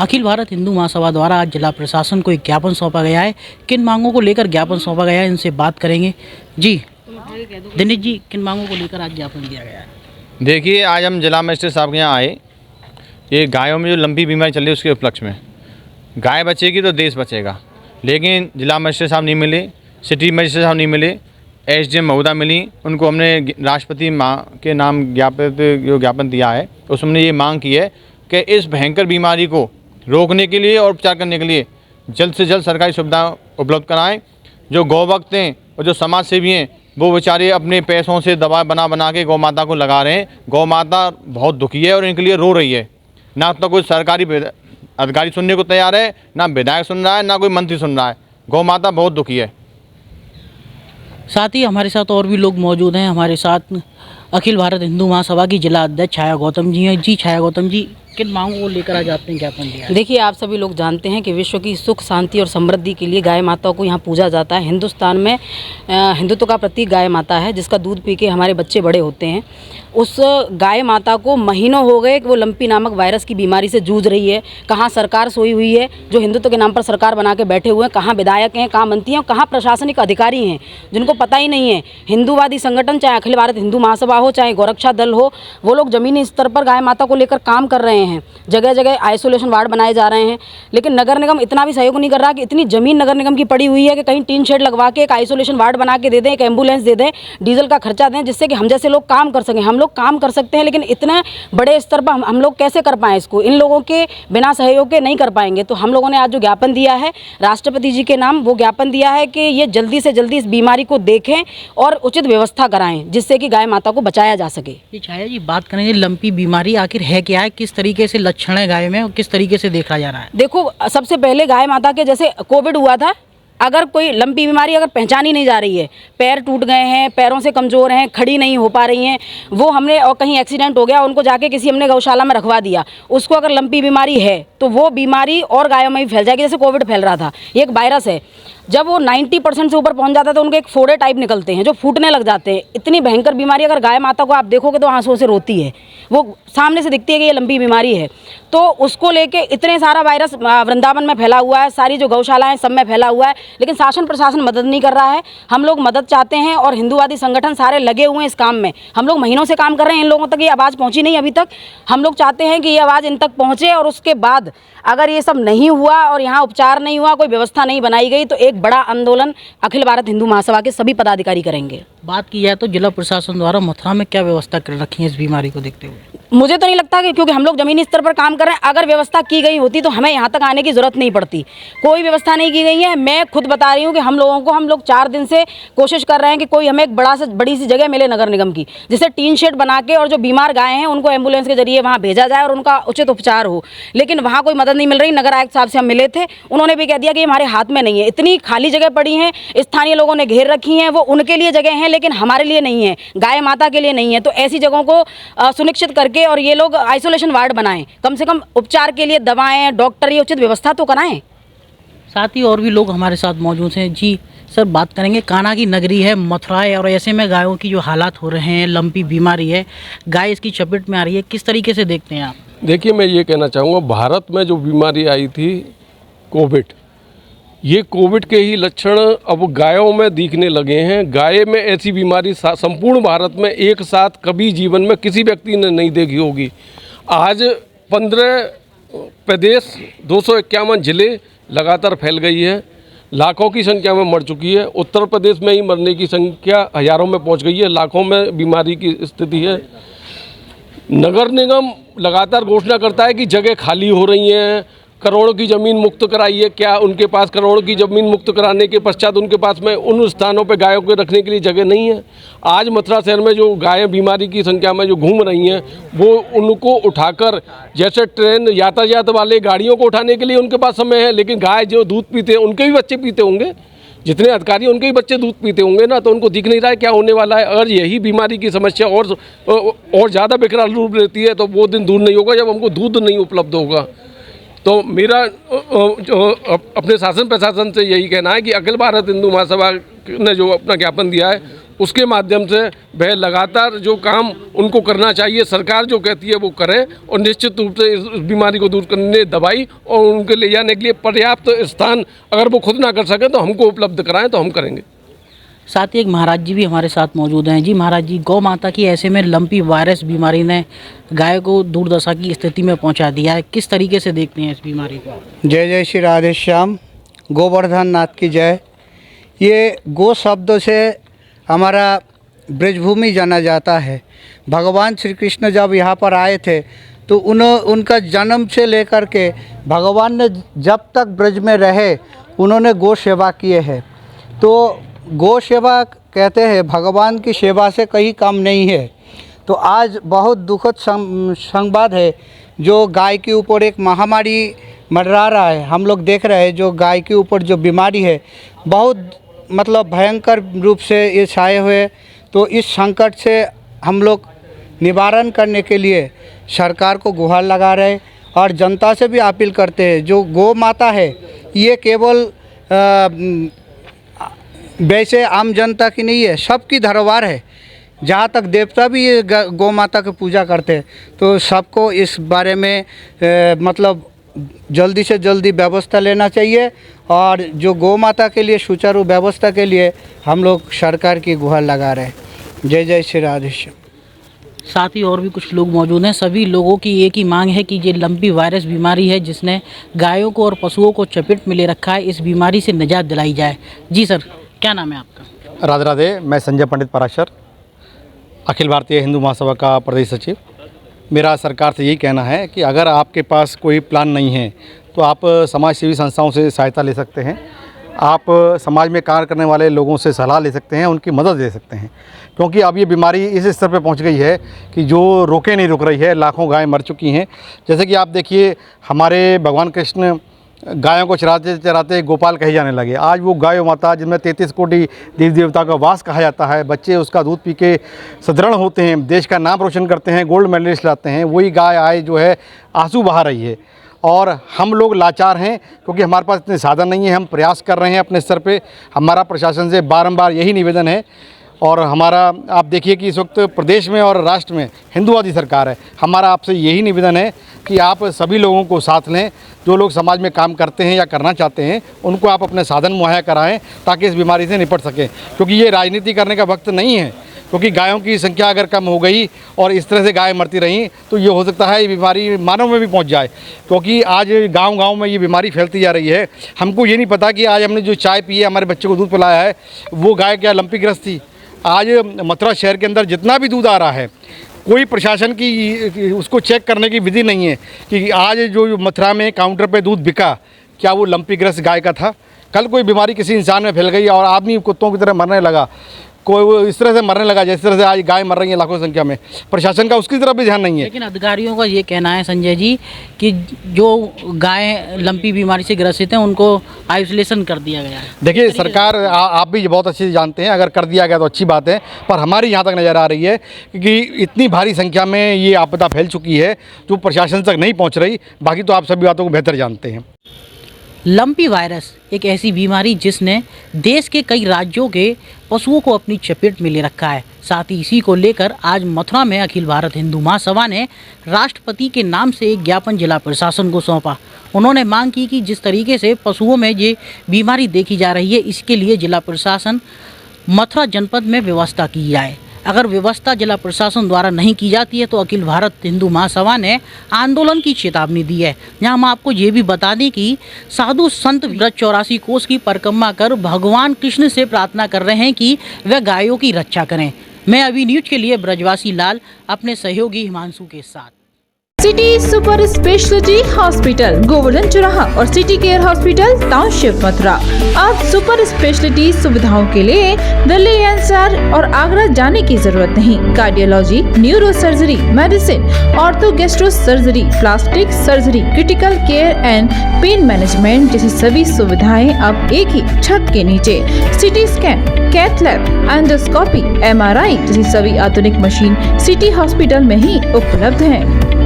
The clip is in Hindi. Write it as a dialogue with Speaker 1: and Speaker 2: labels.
Speaker 1: अखिल भारत हिंदू महासभा द्वारा आज जिला प्रशासन को एक ज्ञापन सौंपा गया है। किन मांगों को लेकर ज्ञापन सौंपा गया है, इनसे बात करेंगे। जी दिनेश जी, किन मांगों को लेकर आज ज्ञापन दिया गया है?
Speaker 2: देखिए, आज हम जिला मजिस्ट्रेट साहब के यहाँ आए। ये गायों में जो लंबी बीमारी चल रही है उसके उपलक्ष्य में, गाय बचेगी तो देश बचेगा। लेकिन जिला मजिस्ट्रेट साहब नहीं मिले, सिटी मजिस्ट्रेट साहब नहीं मिले, एसडीएम महोदया मिली। उनको हमने राष्ट्रपति माँ के नाम ज्ञापन दिया है। उसमें हमने ये मांग की है कि इस भयंकर बीमारी को रोकने के लिए और उपचार करने के लिए जल्द से जल्द सरकारी सुविधा उपलब्ध कराएं। जो गौभक्त हैं और जो समाज सेवी हैं वो बेचारे अपने पैसों से दवा बना के गौ माता को लगा रहे हैं। गौ माता बहुत दुखी है और इनके लिए रो रही है। ना तो कोई सरकारी अधिकारी सुनने को तैयार है, ना विधायक सुन रहा है, ना कोई मंत्री सुन रहा है। गौ माता बहुत दुखी है।
Speaker 1: साथ ही हमारे साथ और भी लोग मौजूद हैं। हमारे साथ अखिल भारत हिंदू महासभा की जिला अध्यक्ष छाया गौतम जी हैं। जी छाया गौतम जी, किन मांगों को लेकर आज आपने ज्ञापन दिया है?
Speaker 3: देखिए, आप सभी लोग जानते हैं कि विश्व की सुख शांति और समृद्धि के लिए गाय माता को यहाँ पूजा जाता है। हिंदुस्तान में हिंदुत्व का प्रतीक गाय माता है, जिसका दूध पी के हमारे बच्चे बड़े होते हैं। उस गाय माता को महीनों हो गए कि वो लंपी नामक वायरस की बीमारी से जूझ रही है। कहाँ सरकार सोई हुई है जो हिंदुत्व के नाम पर सरकार बना के बैठे हुए हैं, कहाँ विधायक हैं, कहाँ मंत्री हैं, कहाँ प्रशासनिक अधिकारी हैं जिनको पता ही नहीं है। हिंदूवादी संगठन, चाहे अखिल भारत हिंदू महासभा हो, चाहे गोरक्षा दल हो, वो लोग ज़मीनी स्तर पर गाय माता को लेकर काम कर रहे हैं। जगह जगह आइसोलेशन वार्ड बनाए जा रहे हैं, लेकिन नगर निगम इतना भी सहयोग नहीं कर रहा कि इतनी ज़मीन नगर निगम की पड़ी हुई है कि कहीं टीन शेड लगवा के एक आइसोलेशन वार्ड बना के दे दें, एक एम्बुलेंस दे दें, डीजल का खर्चा दें, जिससे कि हम जैसे लोग काम कर सकें। हम लोग काम कर सकते हैं, लेकिन इतने बड़े स्तर पर हम लोग कैसे कर पाएँ इसको? इन लोगों के बिना सहयोग के नहीं कर पाएंगे। तो हम लोगों ने आज जो ज्ञापन दिया है राष्ट्रपति जी के नाम, वो ज्ञापन दिया है कि ये जल्दी से जल्दी इस बीमारी को देखें और उचित व्यवस्था कराएं, जिससे कि गाय माता को बचाया जा सके।
Speaker 1: ये छाया जी, बात करेंगे लंपी बीमारी आखिर है क्या है, किस तरीके से लक्षण है गाय में और किस तरीके से देखा जा रहा है?
Speaker 3: देखो, सबसे पहले गाय माता के जैसे कोविड हुआ था, अगर कोई लंपी बीमारी अगर पहचानी नहीं जा रही है, पैर टूट गए हैं, पैरों से कमज़ोर हैं, खड़ी नहीं हो पा रही हैं, वो हमने, और कहीं एक्सीडेंट हो गया, उनको जाके किसी हमने गौशाला में रखवा दिया, उसको अगर लंपी बीमारी है तो वो बीमारी और गायों में भी फैल जाएगी। जैसे कोविड फैल रहा था, ये एक वायरस है, जब वो 90% से ऊपर पहुंच जाता है तो उनके एक फोड़े टाइप निकलते हैं जो फूटने लग जाते हैं। इतनी भयंकर बीमारी, अगर गाय माता को आप देखोगे तो आंसुओं से रोती है, वो सामने से दिखती है कि ये लंबी बीमारी है। तो उसको लेके इतने सारा वायरस वृंदावन में फैला हुआ है, सारी जो गौशालाएं सब में फैला हुआ है, लेकिन शासन प्रशासन मदद नहीं कर रहा है। हम लोग मदद चाहते हैं और हिंदूवादी संगठन सारे लगे हुए हैं इस काम में। हम लोग महीनों से काम कर रहे हैं, इन लोगों तक ये आवाज़ पहुँची नहीं अभी तक। हम लोग चाहते हैं कि ये आवाज़ इन तक पहुँचे और उसके बाद अगर ये सब नहीं हुआ और यहाँ उपचार नहीं हुआ, कोई व्यवस्था नहीं बनाई गई, तो एक बड़ा आंदोलन अखिल भारत हिंदू महासभा के सभी पदाधिकारी करेंगे।
Speaker 1: बात की जाए तो जिला प्रशासन द्वारा मथुरा में क्या व्यवस्था कर रखी है इस बीमारी को देखते हुए?
Speaker 3: मुझे तो नहीं लगता कि, क्योंकि हम लोग ज़मीनी स्तर पर काम कर रहे हैं, अगर व्यवस्था की गई होती तो हमें यहाँ तक आने की ज़रूरत नहीं पड़ती। कोई व्यवस्था नहीं की गई है। मैं खुद बता रही हूँ कि हम लोग 4 दिन से कोशिश कर रहे हैं कि कोई हमें एक बड़ी सी जगह मिले नगर निगम की, जिससे टीन शेड बना के और जो बीमार गायें हैं उनको एम्बुलेंस के जरिए वहाँ भेजा जाए और उनका उचित उपचार हो। लेकिन वहाँ कोई मदद नहीं मिल रही। नगर आयुक्त साहब से हम मिले थे, उन्होंने भी कह दिया कि हमारे हाथ में नहीं है। इतनी खाली जगह पड़ी हैं, स्थानीय लोगों ने घेर रखी हैं, वो उनके लिए जगह हैं, लेकिन हमारे लिए नहीं है, गाय माता के लिए नहीं है। तो ऐसी जगहों को सुनिश्चित करके और ये लोग आइसोलेशन वार्ड बनाएं, कम से कम उपचार के लिए दवाएं, डॉक्टर, ये उचित व्यवस्था तो कराएं।
Speaker 1: साथ ही और भी लोग हमारे साथ मौजूद हैं। जी सर, बात करेंगे, कान्हा की नगरी है, मथुरा है, और ऐसे में गायों की जो हालात हो रहे हैं, लंपी बीमारी है, गाय इसकी चपेट में आ रही है, किस तरीके से देखते हैं आप?
Speaker 4: देखिए, मैं ये कहना चाहूँगा, भारत में जो बीमारी आई थी कोविड, ये कोविड के ही लक्षण अब गायों में दिखने लगे हैं। गाय में ऐसी बीमारी संपूर्ण भारत में एक साथ कभी जीवन में किसी व्यक्ति ने नहीं देखी होगी। आज 15 प्रदेश, 251 जिले लगातार फैल गई है, लाखों की संख्या में मर चुकी है। उत्तर प्रदेश में ही मरने की संख्या हज़ारों में पहुंच गई है, लाखों में बीमारी की स्थिति है। नगर निगम लगातार घोषणा करता है कि जगह खाली हो रही हैं, करोड़ों की ज़मीन मुक्त कराई है। क्या उनके पास करोड़ों की ज़मीन मुक्त कराने के पश्चात उनके पास में उन स्थानों पर गायों को रखने के लिए जगह नहीं है? आज मथुरा शहर में जो गायें बीमारी की संख्या में जो घूम रही हैं, वो उनको उठाकर, जैसे ट्रेन यातायात वाले गाड़ियों को उठाने के लिए उनके पास समय है, लेकिन गाय जो दूध पीते हैं उनके भी बच्चे पीते होंगे, जितने अधिकारी उनके ही बच्चे दूध पीते होंगे ना, तो उनको दिख नहीं रहा है क्या होने वाला है। अगर यही बीमारी की समस्या और ज़्यादा विकराल रूप लेती है तो वो दिन दूर नहीं होगा जब हमको दूध नहीं उपलब्ध होगा। तो मेरा अपने शासन प्रशासन से यही कहना है कि अखिल भारत हिंदू महासभा ने जो अपना ज्ञापन दिया है उसके माध्यम से वह लगातार जो काम उनको करना चाहिए, सरकार जो कहती है वो करें और निश्चित रूप से इस बीमारी को दूर करने दवाई और उनके ले जाने के लिए पर्याप्त स्थान अगर वो खुद ना कर सकें तो हमको उपलब्ध कराएं तो हम करेंगे।
Speaker 1: साथ ही एक महाराज जी भी हमारे साथ मौजूद हैं। जी महाराज जी, गौ माता की ऐसे में लंपी वायरस बीमारी ने गाय को दुर्दशा की स्थिति में पहुंचा दिया है, किस तरीके से देखते हैं इस बीमारी को?
Speaker 5: जय जय श्री राधे श्याम, गोवर्धन नाथ की जय। ये गो शब्द से हमारा ब्रजभूमि जाना जाता है। भगवान श्री कृष्ण जब यहाँ पर आए थे तो उनका जन्म से लेकर के भगवान ने जब तक ब्रज में रहे उन्होंने गो सेवा किए हैं। तो गो सेवा कहते हैं भगवान की सेवा से कहीं कम नहीं है। तो आज बहुत दुखद संवाद है जो गाय के ऊपर एक महामारी मंडरा रहा है। हम लोग देख रहे हैं जो गाय के ऊपर जो बीमारी है बहुत मतलब भयंकर रूप से ये छाए हुए। तो इस संकट से हम लोग निवारण करने के लिए सरकार को गुहार लगा रहे और जनता से भी अपील करते हैं जो गौ माता है ये केवल वैसे आम जनता की नहीं है, सबकी धरोहर है। जहाँ तक देवता भी ये गौ माता की पूजा करते हैं। तो सबको इस बारे में मतलब जल्दी से जल्दी व्यवस्था लेना चाहिए और जो गौ माता के लिए सुचारू व्यवस्था के लिए हम लोग सरकार की गुहार लगा रहे हैं। जय जय श्री राधे श्याम।
Speaker 1: साथ ही और भी कुछ लोग मौजूद हैं। सभी लोगों की एक ही मांग है कि ये लंपी वायरस बीमारी है जिसने गायों को और पशुओं को चपेट में ले रखा है, इस बीमारी से निजात दिलाई जाए। जी सर, क्या नाम है आपका?
Speaker 6: राधे राधे, मैं संजय पंडित पराशर, अखिल भारतीय हिंदू महासभा का प्रदेश सचिव। मेरा सरकार से यही कहना है कि अगर आपके पास कोई प्लान नहीं है तो आप समाज सेवी संस्थाओं से सहायता ले सकते हैं, आप समाज में कार्य करने वाले लोगों से सलाह ले सकते हैं, उनकी मदद ले सकते हैं। क्योंकि अब ये बीमारी इस स्तर पे पहुंच गई है कि जो रोके नहीं रुक रही है। लाखों गायें मर चुकी हैं। जैसे कि आप देखिए हमारे भगवान कृष्ण गायों को चराते चराते गोपाल कहे जाने लगे। आज वो गाय माता जिनमें 33 कोटि देवी देवता का वास कहा जाता है, बच्चे उसका दूध पी के सुदृढ़ होते हैं, देश का नाम रोशन करते हैं, गोल्ड मेडलिस्ट लाते हैं, वही गाय आए जो है आंसू बहा रही है। और हम लोग लाचार हैं क्योंकि हमारे पास इतने साधन नहीं है। हम प्रयास कर रहे हैं अपने स्तर पे। हमारा प्रशासन से बारंबार यही निवेदन है और हमारा आप देखिए कि इस वक्त प्रदेश में और राष्ट्र में हिंदूवादी सरकार है। हमारा आपसे यही निवेदन है कि आप सभी लोगों को साथ लें, जो लोग समाज में काम करते हैं या करना चाहते हैं उनको आप अपने साधन मुहैया कराएं ताकि इस बीमारी से निपट सकें। क्योंकि ये राजनीति करने का वक्त नहीं है। क्योंकि गायों की संख्या अगर कम हो गई और इस तरह से गाय मरती रहीं तो ये हो सकता है ये बीमारी मानव में भी पहुंच जाए। क्योंकि आज गांव-गांव में ये बीमारी फैलती जा रही है। हमको ये नहीं पता कि आज हमने जो चाय पी है, हमारे बच्चे को दूध पिलाया है, वो गाय क्या लंपी ग्रस्त थी। आज मथुरा शहर के अंदर जितना भी दूध आ रहा है कोई प्रशासन की उसको चेक करने की विधि नहीं है कि आज जो मथुरा में काउंटर पे दूध बिका क्या वो लंपी ग्रस्त गाय का था। कल कोई बीमारी किसी इंसान में फैल गई और आदमी कुत्तों की तरह मरने लगा, कोई इस तरह से मरने लगा जिस तरह से आज गाय मर रही है लाखों संख्या में, प्रशासन का उसकी तरफ भी ध्यान नहीं है।
Speaker 1: लेकिन अधिकारियों का ये कहना है संजय जी कि जो गाय लंपी बीमारी से ग्रसित हैं उनको आइसोलेशन कर दिया गया है।
Speaker 6: देखिए सरकार आप भी बहुत अच्छे से जानते हैं, अगर कर दिया गया तो अच्छी बात है, पर हमारी यहाँ तक नज़र आ रही है कि इतनी भारी संख्या में ये आपदा फैल चुकी है जो प्रशासन तक नहीं पहुँच रही। बाकी तो आप सभी बातों को बेहतर जानते हैं।
Speaker 1: लंपी वायरस एक ऐसी बीमारी जिसने देश के कई राज्यों के पशुओं को अपनी चपेट में ले रखा है। साथ ही इसी को लेकर आज मथुरा में अखिल भारत हिंदू महासभा ने राष्ट्रपति के नाम से एक ज्ञापन जिला प्रशासन को सौंपा। उन्होंने मांग की कि जिस तरीके से पशुओं में ये बीमारी देखी जा रही है इसके लिए जिला प्रशासन मथुरा जनपद में व्यवस्था की जाए। अगर व्यवस्था जिला प्रशासन द्वारा नहीं की जाती है तो अखिल भारत हिंदू महासभा ने आंदोलन की चेतावनी दी है। यहाँ हम आपको ये भी बता दें कि साधु संत व्रत 84 कोस की परिक्रमा कर भगवान कृष्ण से प्रार्थना कर रहे हैं कि वह गायों की रक्षा करें। मैं अभी न्यूज के लिए ब्रजवासी लाल अपने सहयोगी हिमांशु के साथ।
Speaker 7: City super speciality hospital, Govardhan चौराहा और city care hospital township Mathura. अब सुपर स्पेशलिटी सुविधाओं के लिए दिल्ली एनसीआर और आगरा जाने की जरूरत नहीं। Cardiology, neuro surgery, medicine, ortho gastro surgery, plastic surgery, critical care and pain management जैसी सभी सुविधाएं अब एक ही छत के नीचे। CT scan, cath lab, endoscopy, MRI जैसी सभी आधुनिक मशीन सिटी हॉस्पिटल में ही उपलब्ध है।